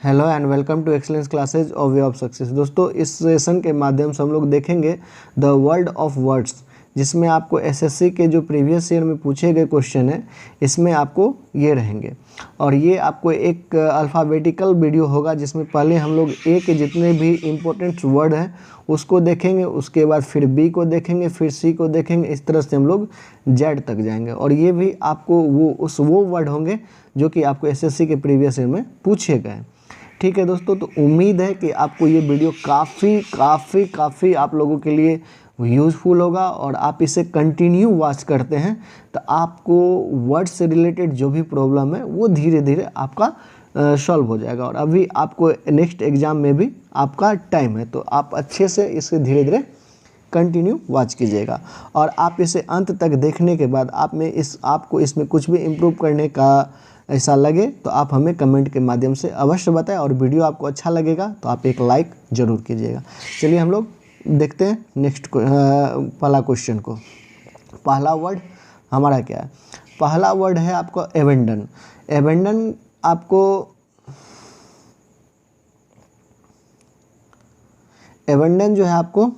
Hello and welcome to excellence classes of way of success. दोस्तों, इस session के माध्यम से हम लोग देखेंगे द वर्ल्ड ऑफ वर्ड्स, जिसमें आपको एसएससी के जो प्रीवियस ईयर में पूछे गए क्वेश्चन है इसमें आपको ये रहेंगे। और ये आपको एक अल्फ़ाबेटिकल वीडियो होगा जिसमें पहले हम लोग ए के जितने भी इम्पोर्टेंट वर्ड हैं उसको देखेंगे, उसके बाद फिर बी को देखेंगे, फिर सी को देखेंगे। इस तरह से हम लोग जेड तक जाएंगे और ये भी आपको वो वर्ड होंगे जो कि आपको एसएससी के प्रीवियस ईयर में पूछे गए। ठीक है दोस्तों, तो उम्मीद है कि आपको ये वीडियो काफ़ी आप लोगों के लिए यूज़फुल होगा और आप इसे कंटिन्यू वॉच करते हैं तो आपको वर्ड से रिलेटेड जो भी प्रॉब्लम है वो धीरे धीरे आपका सॉल्व हो जाएगा। और अभी आपको नेक्स्ट एग्ज़ाम में भी आपका टाइम है, तो आप अच्छे से इसे धीरे धीरे कंटिन्यू वॉच कीजिएगा। और आप इसे अंत तक देखने के बाद आपको इसमें कुछ भी इम्प्रूव करने का ऐसा लगे तो आप हमें कमेंट के माध्यम से अवश्य बताएं। और वीडियो आपको अच्छा लगेगा तो आप एक लाइक ज़रूर कीजिएगा। चलिए हम लोग देखते हैं नेक्स्ट पहला क्वेश्चन को। पहला वर्ड हमारा क्या है? पहला वर्ड है आपको एबेंडन। एबेंडन जो है आपको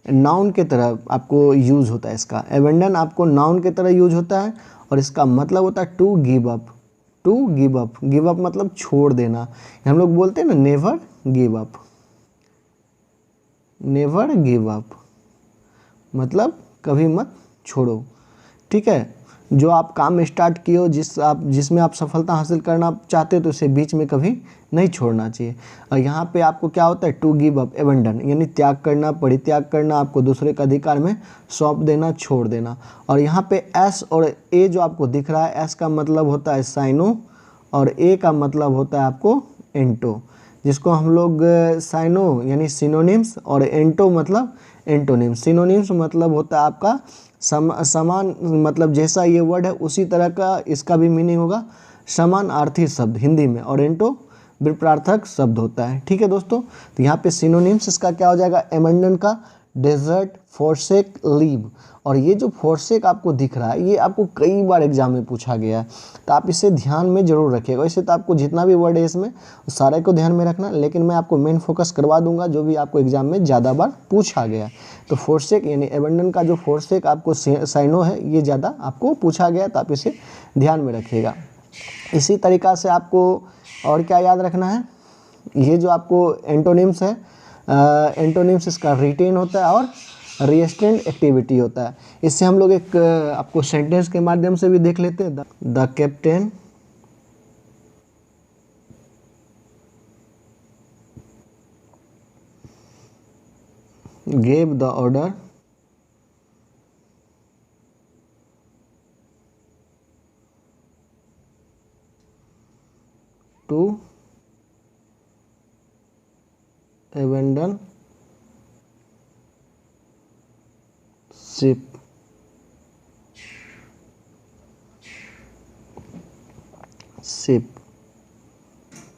नाउन के तरह आपको यूज़ होता है। इसका एबेंडन आपको नाउन के तरह यूज होता है और इसका मतलब होता है to give up. To give up, give up मतलब छोड़ देना। हम लोग बोलते हैं ना never give up. Never give up मतलब कभी मत छोड़ो। ठीक है, जो आप काम स्टार्ट किए हो, जिसमें आप सफलता हासिल करना चाहते हो तो उसे बीच में कभी नहीं छोड़ना चाहिए। और यहाँ पे आपको क्या होता है? टू गिव अप, एबंडन यानी त्याग करना, परित्याग करना, आपको दूसरे के अधिकार में सौंप देना, छोड़ देना। और यहाँ पे एस और ए जो आपको दिख रहा है, एस का मतलब होता है साइनो और ए का मतलब होता है आपको एंटो, जिसको हम लोग साइनो यानी सिनोनिम्स और एंटो मतलब एंटोनिम्स। सिनोनिम्स मतलब होता है आपका समान, मतलब जैसा ये वर्ड है उसी तरह का इसका भी मीनिंग होगा, समानार्थी शब्द हिंदी में। और एंटो विपरीतार्थक शब्द होता है। ठीक है दोस्तों, तो यहाँ पे सिनोनिम्स इसका क्या हो जाएगा? एबंडन का डेजर्ट, फोरसेक, लीव। और ये जो फोरसेक आपको दिख रहा है ये आपको कई बार एग्जाम में पूछा गया है, तो आप इसे ध्यान में जरूर रखिएगा। वैसे तो आपको जितना भी वर्ड है इसमें सारे को ध्यान में रखना, लेकिन मैं आपको मेन फोकस करवा दूंगा जो भी आपको एग्जाम में ज़्यादा बार पूछा गया। तो फोरसेक यानी एबंडन का जो फोरसेक आपको साइनो है ये ज़्यादा आपको पूछा गया, तो आप इसे ध्यान में रखिएगा। इसी तरीक़ा से आपको और क्या याद रखना है? ये जो आपको एंटोनिम्स है, एंटोनिम्स इसका रिटेन होता है और रिएस्टेंट एक्टिविटी होता है। इससे हम लोग एक आपको सेंटेंस के माध्यम से भी देख लेते हैं। The captain gave the order to abandon ship।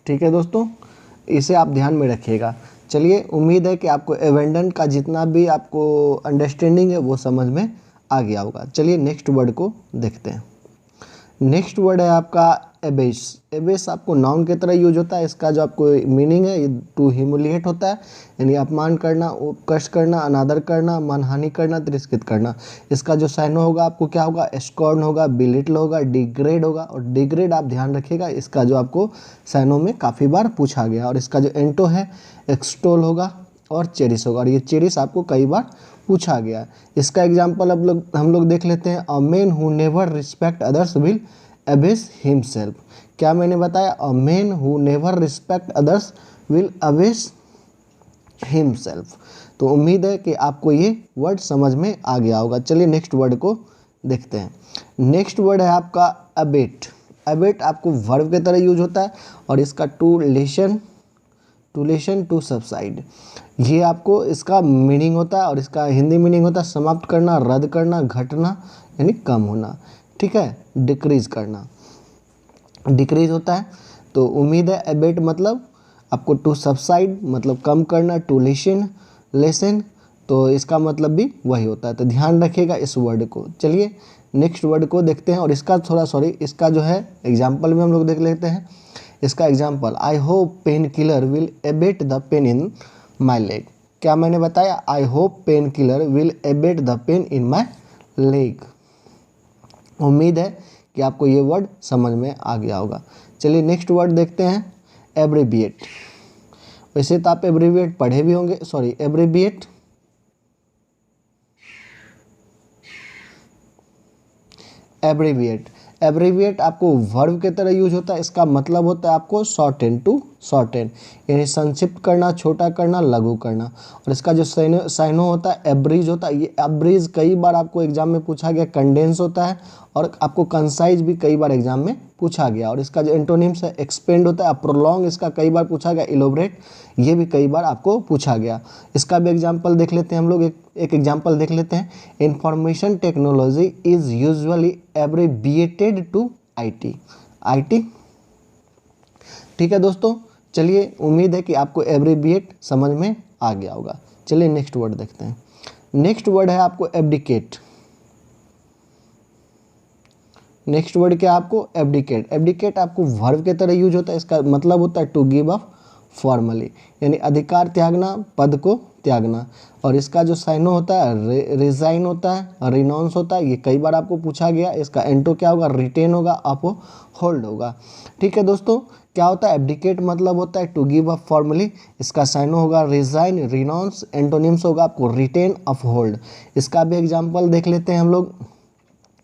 ठीक है दोस्तों, इसे आप ध्यान में रखिएगा। चलिए, उम्मीद है कि आपको एबेंडन का जितना भी आपको अंडरस्टैंडिंग है वो समझ में आ गया होगा। चलिए नेक्स्ट वर्ड को देखते हैं। नेक्स्ट वर्ड है आपका एबेस। एबेस आपको नाउन की तरह यूज होता है। इसका जो आपको मीनिंग है ये टू ह्यूमिलिएट होता है, यानी अपमान करना, कष्ट करना, अनादर करना, मानहानि करना, तिरस्कृत करना। इसका जो साइनो होगा आपको क्या होगा? स्कॉर्न होगा, बिलिटल होगा, डिग्रेड होगा। और डिग्रेड आप ध्यान रखिएगा, इसका जो आपको साइनो में काफ़ी बार पूछा गया। और इसका जो एंटो है एक्सटोल होगा और चेरिस होगा। और ये चेरिस आपको कई बार पूछा गया। इसका एग्जाम्पल हम लोग देख लेते हैं। A man who never respect others will abyss himself. क्या मैंने बताया? A man who never respect others will abyss himself. तो उम्मीद है कि आपको ये वर्ड समझ में आ गया होगा। चलिए नेक्स्ट वर्ड को देखते हैं। नेक्स्ट वर्ड है आपका अबेट। अबेट आपको वर्ब की तरह यूज होता है और इसका टू लेशन टू सबसाइड, ये आपको इसका मीनिंग होता है। और इसका हिंदी मीनिंग होता है समाप्त करना, रद्द करना, घटना यानी कम होना। ठीक है, डिक्रीज करना, डिक्रीज होता है। तो उम्मीद है एबेट मतलब आपको टू सबसाइड मतलब कम करना, टू लेसन तो इसका मतलब भी वही होता है। तो ध्यान रखिएगा इस वर्ड को। चलिए नेक्स्ट वर्ड को देखते हैं। और इसका इसका जो है एग्जाम्पल में हम लोग देख लेते हैं। इसका example, I hope pain killer will Abbott the pain in my leg. क्या मैंने बताया, I hope pain killer will Abbott the pain in my leg. उम्मीद है कि आपको ये वर्ड समझ में आ गया होगा। चलिए नेक्स्ट वर्ड देखते हैं, एब्रीविएट। वैसे तो आप एब्रीविएट पढ़े भी होंगे, सॉरी एब्रीविएट एब्रीविएट एब्रीविएट आपको वर्ब के तरह यूज होता है। इसका मतलब होता है आपको शॉर्टेन टू शॉर्टेन, यानी संक्षिप्त करना, छोटा करना, लघु करना। और इसका जो साइनो होता है एब्रीज होता है। ये एब्रीज कई बार आपको एग्जाम में पूछा गया, कंडेंस होता है, और आपको कंसाइज भी कई बार एग्जाम में पूछा गया। और इसका जो एंटोनिम्स है एक्सपेंड होता है, प्रोलॉन्ग इसका कई बार पूछा गया, इलोबरेट ये भी कई बार आपको पूछा गया। इसका भी एग्जाम्पल देख लेते हैं हम लोग, एक एग्जाम्पल देख लेते हैं। Information technology is usually abbreviated to IT। ठीक है दोस्तों, चलिए उम्मीद है कि आपको एब्रीविएट समझ में आ गया होगा। चलिए नेक्स्ट वर्ड देखते हैं। नेक्स्ट वर्ड है आपको एब्डिकेट। नेक्स्ट वर्ड क्या है आपको, एब्डिकेट। एब्डिकेट आपको वर्ब के तरह यूज होता है। इसका मतलब होता है टू गिव अप फॉर्मली, यानी अधिकार त्यागना, पद को त्यागना। और इसका जो साइनो होता है रिजाइन होता है, रिनाउंस होता है, ये कई बार आपको पूछा गया। इसका एंटो क्या होगा, रिटेन होगा, अप होल्ड होगा। ठीक है दोस्तों, क्या होता है एब्डिकेट मतलब होता है टू गिव अप फॉर्मली। इसका साइनो होगा रिजाइन, रिनाउंस, एंटोनिम्स होगा आपको रिटेन, अप होल्ड। इसका भी एग्जाम्पल देख लेते हैं हम लोग।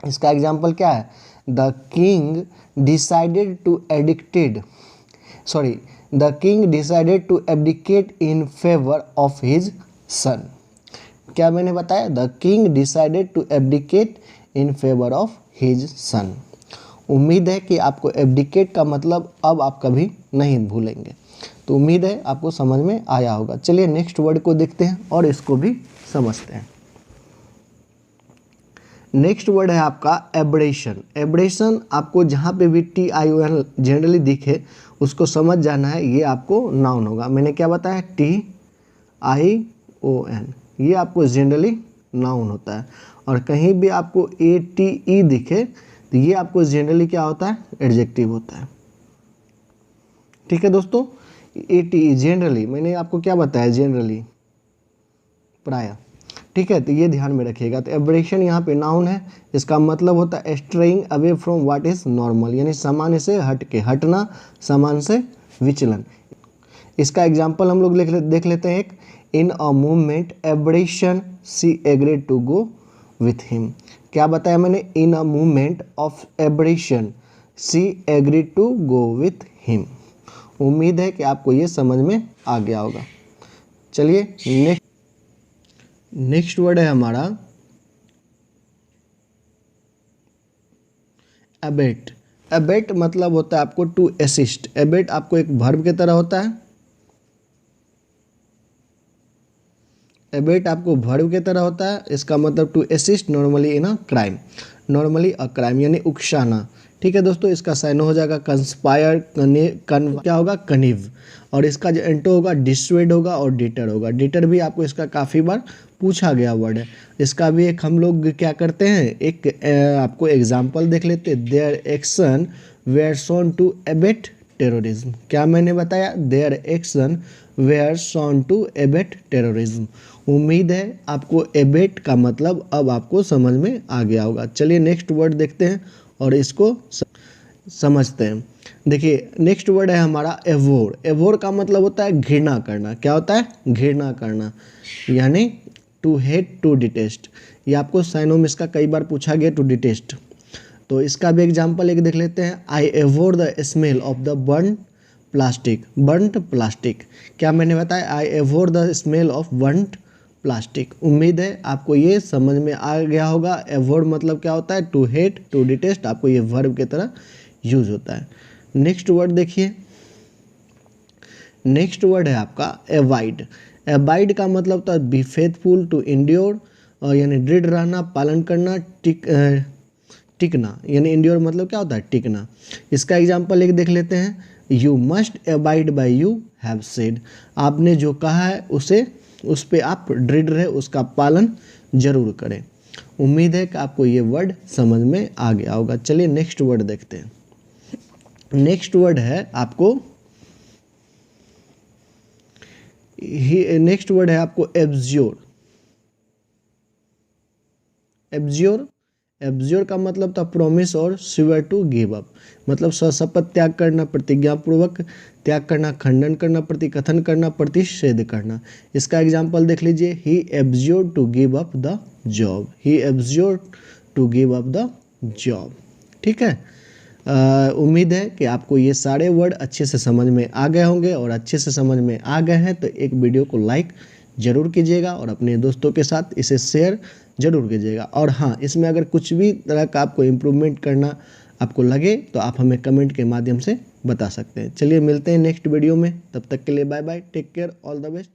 इसका एग्जाम्पल क्या है, the king decided to The king decided to abdicate in favor of his son। क्या मैंने बताया, the king decided to abdicate in favour of his son. उम्मीद है कि आपको एब्डिकेट का मतलब अब आप कभी नहीं भूलेंगे। तो उम्मीद है आपको समझ में आया होगा। चलिए नेक्स्ट वर्ड को देखते हैं और इसको भी समझते हैं। नेक्स्ट वर्ड है आपका एब्रेशन। एब्रेशन आपको जहाँ पे भी TION जनरली दिखे उसको समझ जाना है, ये आपको नाउन होगा। मैंने क्या बताया, TION, ये आपको जनरली नाउन होता है। और कहीं भी आपको ATE दिखे तो ये आपको जनरली क्या होता है, एडजेक्टिव होता है। ठीक है दोस्तों, ATE जनरली, मैंने आपको क्या बताया, जनरली प्राय। ठीक है, तो ये ध्यान में रखिएगा। तो एब्रेशन यहाँ पे नाउन है। इसका मतलब होता है straying away from what is normal, यानी सामान्य से हट के, हटना, सामान्य से विचलन। इसका एग्जाम्पल हम लोग देख लेते हैं। एक, in a movement abrasion she agreed to go with him. क्या बताया मैंने, in a movement of abrasion she agreed to go with him. उम्मीद है कि आपको ये समझ में आ गया होगा। चलिए नेक्स्ट वर्ड है हमारा अबेट। अबेट मतलब होता है आपको टू असिस्ट। अबेट आपको एक वर्ब के तरह होता है। अबेट आपको वर्ब के तरह होता है। इसका मतलब to assist normally in a crime, normally a crime, यानी उकसाना। ठीक है दोस्तों, इसका साइनो हो जाएगा कंस्पायर, क्या होगा, कनिव। और इसका जो एंटो होगा डिस्वेड होगा और डिटर होगा। डिटर भी आपको इसका काफ़ी बार पूछा गया वर्ड है। इसका भी एक हम लोग क्या करते हैं, एक आपको एग्जाम्पल देख लेते हैं। Their action were shown to abet terrorism. क्या मैंने बताया, their action were shown to abet terrorism. उम्मीद है आपको एबेट का मतलब अब आपको समझ में आ गया होगा। चलिए नेक्स्ट वर्ड देखते हैं और इसको समझते हैं। देखिए नेक्स्ट वर्ड है हमारा एवोर। एवोर का मतलब होता है घृणा करना। क्या होता है, घृणा करना, यानी टू हेट, टू डिटेस्ट। ये आपको साइनोम इसका कई बार पूछा गया, टू डिटेस्ट। तो इसका भी एग्जाम्पल एक देख लेते हैं। I abhor the smell of the burn plastic. क्या मैंने बताया, I abhor the smell of burned plastic. उम्मीद है आपको ये समझ में आ गया होगा। एवोर मतलब क्या होता है, टू हेट, टू डिटेस्ट, आपको ये वर्ब की तरह यूज होता है। नेक्स्ट वर्ड देखिए। नेक्स्ट वर्ड है आपका एवाइड। एबाइड का मतलब होता है बी फेथफुल, टू इंड्योर, यानी दृढ़ रहना, पालन करना, टिकना, यानी इंड्योर मतलब क्या होता है, टिकना। इसका एग्जाम्पल एक देख लेते हैं। You must abide by you have said. आपने जो कहा है उस पर आप दृढ़ रहे, उसका पालन जरूर करें। उम्मीद है कि आपको ये वर्ड समझ में आ गया होगा। चलिए नेक्स्ट वर्ड देखते हैं। नेक्स्ट वर्ड है आपको एब्ज्योर। एब्ज्योर एब्ज्योर का मतलब था प्रॉमिस और स्वेयर टू गिव अप, मतलब शपथ त्याग करना, प्रतिज्ञा पूर्वक त्याग करना, खंडन करना, प्रतिकथन करना, प्रतिषेध करना। इसका एग्जाम्पल देख लीजिए, he abjure to give up the job. He abjure to give up the job. ठीक है, उम्मीद है कि आपको ये सारे वर्ड अच्छे से समझ में आ गए होंगे, और अच्छे से समझ में आ गए हैं तो एक वीडियो को लाइक ज़रूर कीजिएगा और अपने दोस्तों के साथ इसे शेयर ज़रूर कीजिएगा। और हाँ, इसमें अगर कुछ भी तरह का आपको इम्प्रूवमेंट करना आपको लगे तो आप हमें कमेंट के माध्यम से बता सकते हैं। चलिए मिलते हैं नेक्स्ट वीडियो में, तब तक के लिए bye bye, take care, all the best.